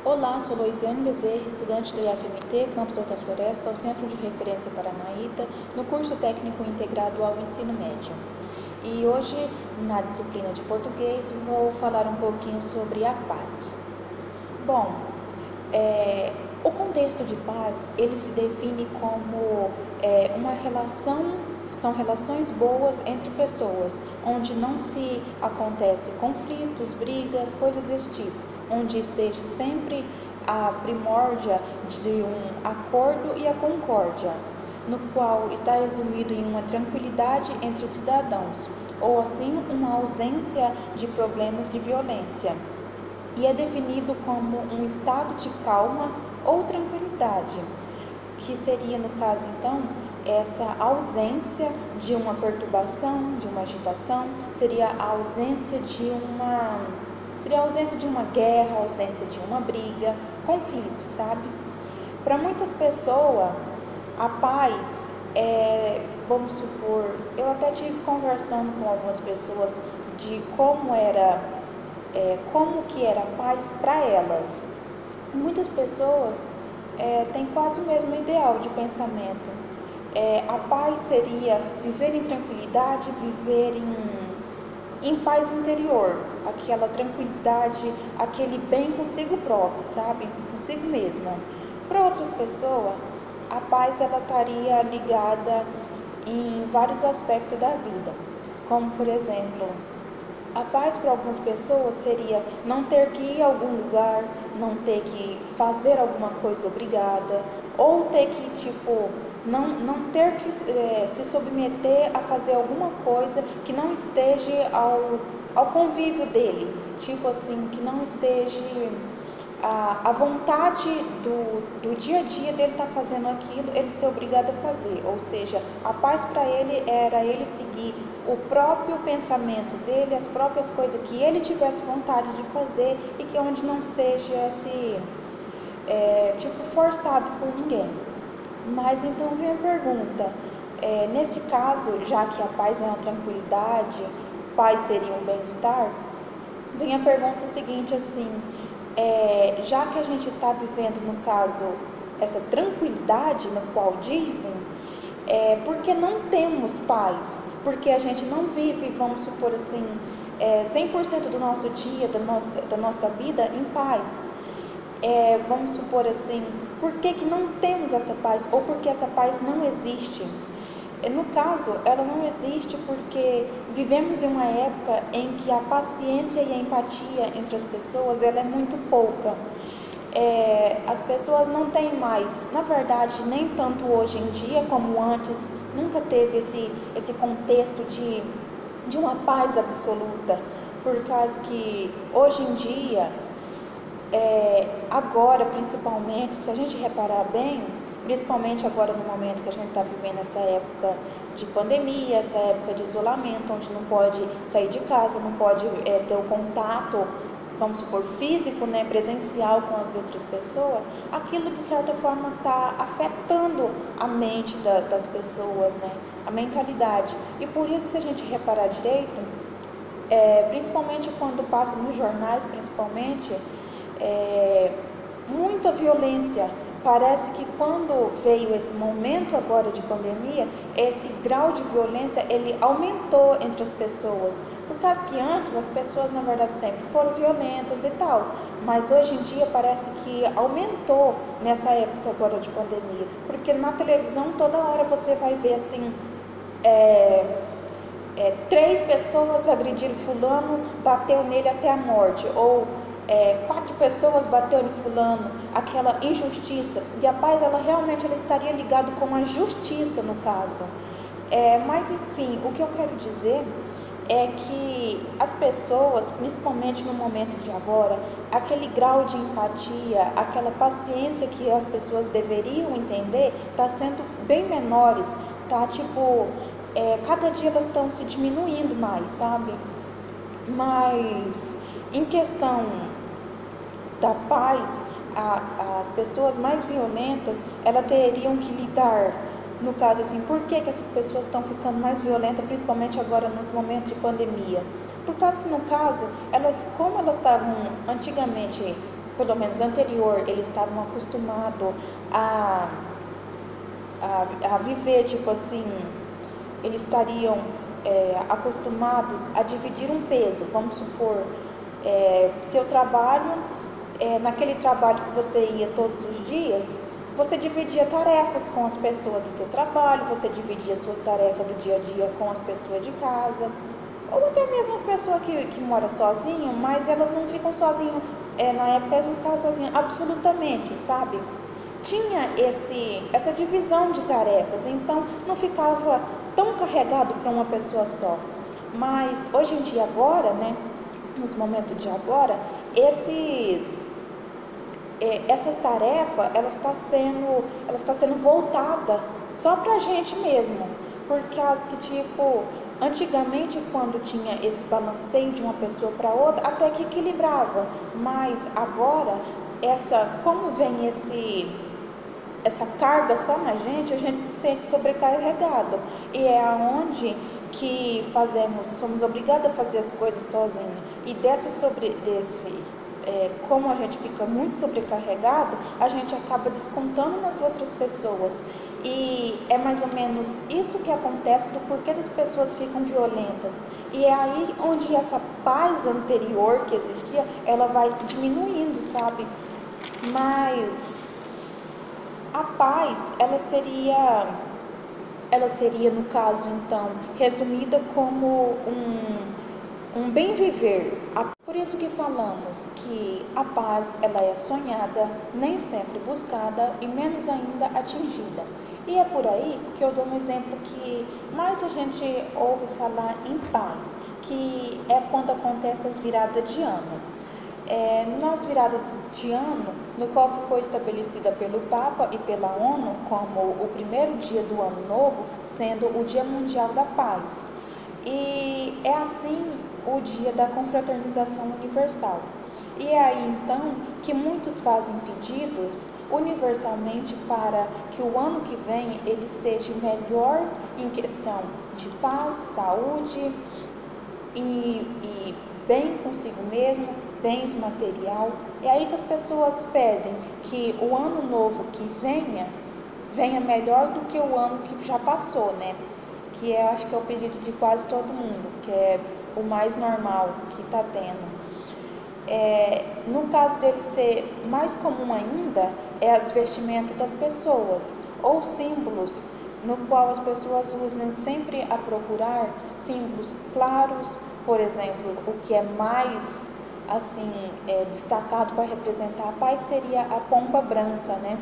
Olá, sou Loisiane Bezerra, estudante do IFMT, Campus Alta Floresta, ao Centro de Referência Paranaíta, no curso técnico integrado ao ensino médio. E hoje, na disciplina de português, vou falar um pouquinho sobre a paz. Bom, o contexto de paz, ele se define como uma relação, são relações boas entre pessoas, onde não se acontece conflitos, brigas, coisas desse tipo, onde esteja sempre a primórdia de um acordo e a concórdia, no qual está resumido em uma tranquilidade entre cidadãos, ou assim uma ausência de problemas de violência. E é definido como um estado de calma ou tranquilidade, que seria, no caso, então, essa ausência de uma perturbação, de uma agitação, seria a ausência de uma guerra, a ausência de uma briga, conflito, sabe? Para muitas pessoas, a paz vamos supor, eu até tive conversando com algumas pessoas de como que era a paz para elas. E muitas pessoas têm quase o mesmo ideal de pensamento. A paz seria viver em tranquilidade, viver em paz interior, aquela tranquilidade, aquele bem consigo próprio, sabe? Consigo mesmo. Para outras pessoas, a paz ela estaria ligada em vários aspectos da vida, como por exemplo, a paz para algumas pessoas seria não ter que ir a algum lugar, não ter que fazer alguma coisa obrigada, ou ter que, não ter que se submeter a fazer alguma coisa que não esteja ao convívio dele, tipo assim, que não esteja a vontade do dia a dia dele estar fazendo aquilo, ele ser obrigado a fazer. Ou seja, a paz para ele era ele seguir o próprio pensamento dele, as próprias coisas que ele tivesse vontade de fazer e que onde não seja forçado por ninguém. Mas então vem a pergunta, nesse caso, já que a paz é uma tranquilidade, paz seria um bem-estar, vem a pergunta seguinte assim, já que a gente está vivendo, no caso, essa tranquilidade no qual dizem, por que não temos paz? Porque a gente não vive, vamos supor assim, 100% do nosso dia, da nossa vida em paz. Vamos supor assim, por que não temos essa paz? Ou porque essa paz não existe? No caso, ela não existe porque vivemos em uma época em que a paciência e a empatia entre as pessoas ela é muito pouca. As pessoas não têm mais, na verdade, nem tanto hoje em dia como antes, nunca teve esse contexto de uma paz absoluta, por causa que hoje em dia, agora principalmente, se a gente reparar bem, principalmente agora no momento que a gente está vivendo essa época de pandemia, essa época de isolamento, onde não pode sair de casa, não pode ter o contato, vamos supor, físico, né, presencial com as outras pessoas, aquilo de certa forma está afetando a mente das pessoas, né, a mentalidade. E por isso, se a gente reparar direito, principalmente quando passa nos jornais, principalmente, muita violência. Parece que quando veio esse momento agora de pandemia, esse grau de violência, ele aumentou entre as pessoas. Por causa que antes as pessoas, na verdade, sempre foram violentas e tal. Mas hoje em dia parece que aumentou nessa época agora de pandemia. Porque na televisão toda hora você vai ver assim, 3 pessoas agrediram fulano, bateu nele até a morte. Ou 4 pessoas bateram em fulano, aquela injustiça. E a paz, ela realmente estaria ligada com a justiça, no caso. Mas enfim, o que eu quero dizer é que as pessoas, principalmente no momento de agora, aquele grau de empatia, aquela paciência que as pessoas deveriam entender, está sendo bem menores, tá cada dia elas estão se diminuindo mais, sabe? Mas em questão da paz, as pessoas mais violentas, elas teriam que lidar, no caso assim, por que essas pessoas estão ficando mais violentas, principalmente agora nos momentos de pandemia? Por causa que, no caso, como elas estavam antigamente pelo menos anterior, eles estavam acostumados a, a viver, tipo assim, eles estariam acostumados a dividir um peso. Vamos supor, seu trabalho, naquele trabalho que você ia todos os dias, você dividia tarefas com as pessoas do seu trabalho, você dividia suas tarefas do dia a dia com as pessoas de casa, ou até mesmo as pessoas que moram sozinhas, mas elas não ficam sozinhas, na época elas não ficavam sozinhas absolutamente, sabe? Tinha essa divisão de tarefas, então não ficava tão carregado para uma pessoa só. Mas hoje em dia agora, né, nos momentos de agora, essas tarefas, elas está sendo voltada só para a gente mesmo, por causa que, tipo, antigamente, quando tinha esse balanceio de uma pessoa para outra, até que equilibrava, mas agora, como vem essa carga só na gente, a gente se sente sobrecarregado, e é aonde que somos obrigados a fazer as coisas sozinhos, e como a gente fica muito sobrecarregado, a gente acaba descontando nas outras pessoas, e é mais ou menos isso que acontece do porquê das pessoas ficam violentas, e é aí onde essa paz anterior que existia, ela vai se diminuindo, sabe? Mas a paz, ela seria, no caso, então, resumida como um bem viver. Por isso que falamos que a paz, ela é sonhada, nem sempre buscada e menos ainda atingida. E é por aí que eu dou um exemplo que mais a gente ouve falar em paz, que é quando acontece as viradas de ano. Nas viradas de ano, no qual ficou estabelecida pelo Papa e pela ONU como o primeiro dia do ano novo, sendo o Dia Mundial da Paz. E é assim o dia da confraternização universal. E é aí então que muitos fazem pedidos universalmente para que o ano que vem ele seja melhor em questão de paz, saúde e bem consigo mesmo, bens material. É aí que as pessoas pedem que o ano novo que venha melhor do que o ano que já passou, né? Que acho que é o pedido de quase todo mundo, que é o mais normal que está tendo. No caso dele ser mais comum ainda, é as vestimentas das pessoas, ou símbolos, no qual as pessoas usam sempre a procurar símbolos claros. Por exemplo, o que é mais assim destacado para representar a paz seria a pomba branca, né?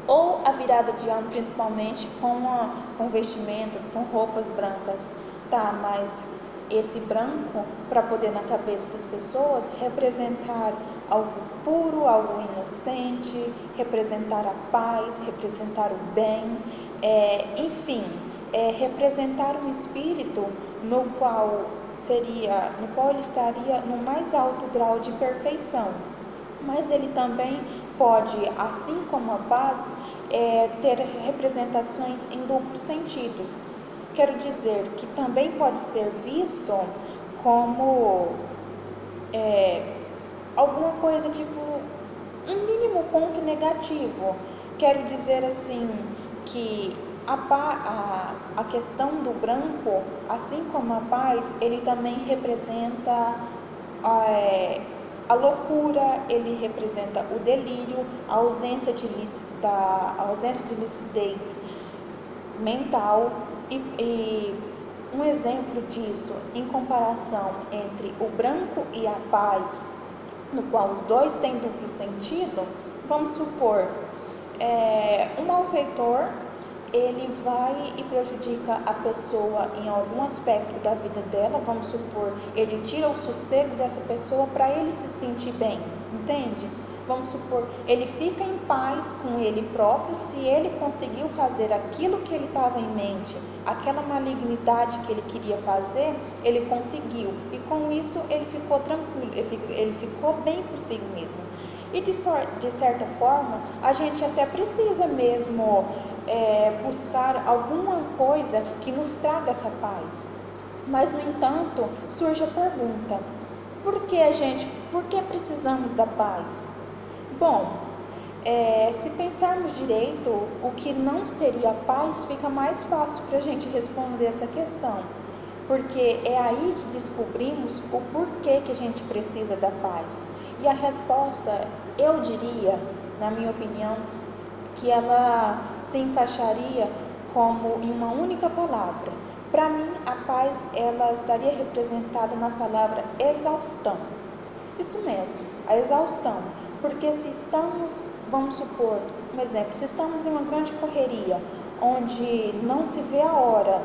Ou a virada de ano, principalmente com vestimentas, com roupas brancas. Tá, mas esse branco, para poder na cabeça das pessoas representar algo puro, algo inocente, representar a paz, representar o bem, enfim, representar um espírito no qual ele estaria no mais alto grau de perfeição. Mas ele também pode, assim como a paz, ter representações em duplos sentidos. Quero dizer que também pode ser visto como alguma coisa tipo um mínimo ponto negativo. Quero dizer assim que a questão do branco, assim como a paz, ele também representa a loucura, ele representa o delírio, a ausência de lucidez mental. E um exemplo disso, em comparação entre o branco e a paz, no qual os dois têm duplo sentido, vamos supor, um malfeitor, ele vai e prejudica a pessoa em algum aspecto da vida dela, vamos supor, ele tira o sossego dessa pessoa para ele se sentir bem, entende? Vamos supor, ele fica em paz com ele próprio se ele conseguiu fazer aquilo que ele estava em mente, aquela malignidade que ele queria fazer, ele conseguiu, e com isso ele ficou tranquilo, ele ficou bem consigo mesmo. E de certa forma, a gente até precisa mesmo buscar alguma coisa que nos traga essa paz. Mas, no entanto, surge a pergunta: por que precisamos da paz? Bom, se pensarmos direito, o que não seria paz, fica mais fácil para a gente responder essa questão, porque é aí que descobrimos o porquê que a gente precisa da paz. E a resposta, eu diria, na minha opinião, que ela se encaixaria como em uma única palavra. Para mim, a paz ela estaria representada na palavra exaustão. Isso mesmo, a exaustão. Porque se estamos, vamos supor, um exemplo, se estamos em uma grande correria, onde não se vê a hora,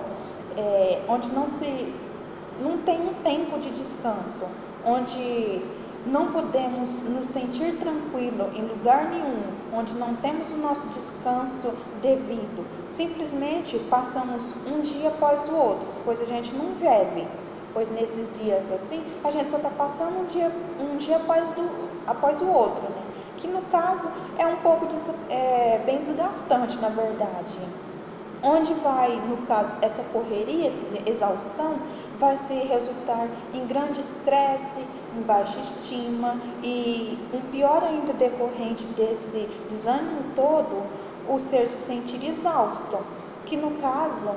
onde não tem um tempo de descanso, onde não podemos nos sentir tranquilo em lugar nenhum, onde não temos o nosso descanso devido, simplesmente passamos um dia após o outro, pois a gente não vive, pois nesses dias assim, a gente só está passando um dia após o outro, né? Que no caso é um pouco bem desgastante, na verdade. Onde vai, no caso, essa correria, essa exaustão, vai se resultar em grande estresse, em baixa estima e um pior ainda decorrente desse desânimo todo, o ser se sentir exausto, que no caso,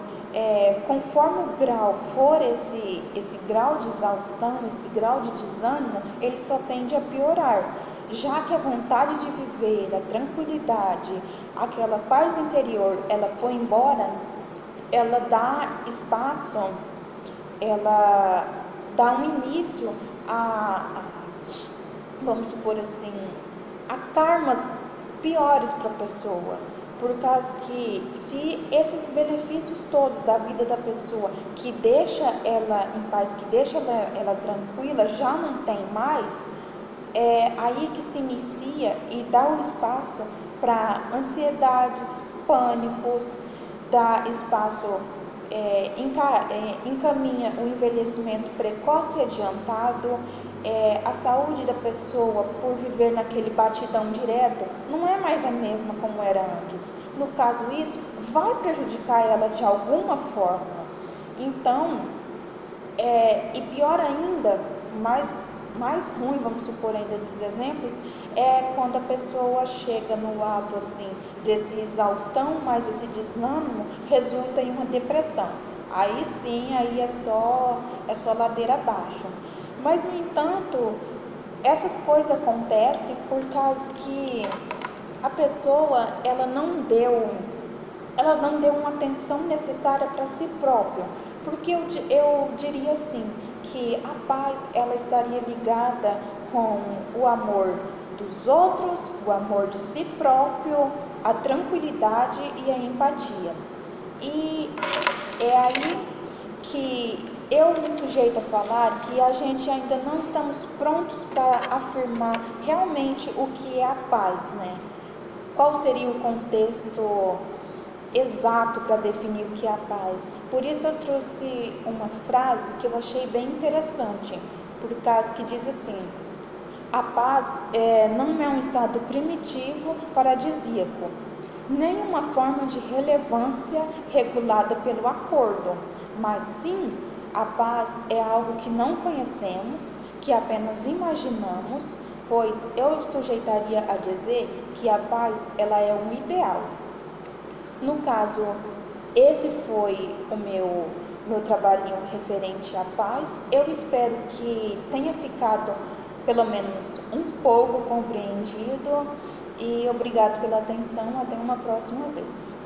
conforme o grau for esse grau de exaustão, esse grau de desânimo, ele só tende a piorar, já que a vontade de viver, a tranquilidade, aquela paz interior, ela foi embora, ela dá espaço, ela dá um início vamos supor assim, a karmas piores para a pessoa, por causa que se esses benefícios todos da vida da pessoa que deixa ela em paz, que deixa ela tranquila, já não tem mais, é aí que se inicia e dá o espaço para ansiedades, pânicos, dá espaço, encaminha o envelhecimento precoce e adiantado, a saúde da pessoa por viver naquele batidão direto não é mais a mesma como era antes. No caso, isso vai prejudicar ela de alguma forma. Então, e pior ainda, mais ruim, vamos supor ainda dos exemplos, é quando a pessoa chega no ato assim, desse exaustão, mas esse desânimo resulta em uma depressão. Aí sim, aí é só ladeira abaixo. Mas, no entanto, essas coisas acontecem por causa que a pessoa, ela não deu uma atenção necessária para si própria. Porque eu diria assim, que a paz, ela estaria ligada com o amor dos outros, o amor de si próprio, a tranquilidade e a empatia. E é aí que eu me sujeito a falar que a gente ainda não estamos prontos para afirmar realmente o que é a paz, né? Qual seria o contexto exato para definir o que é a paz? Por isso eu trouxe uma frase que eu achei bem interessante, por causa que diz assim: a paz não é um estado primitivo paradisíaco, nem uma forma de relevância regulada pelo acordo, mas sim, a paz é algo que não conhecemos, que apenas imaginamos, pois eu sujeitaria a dizer que a paz, ela é um ideal. No caso, esse foi o meu trabalhinho referente à paz. Eu espero que tenha ficado pelo menos um pouco compreendido e obrigado pela atenção. Até uma próxima vez.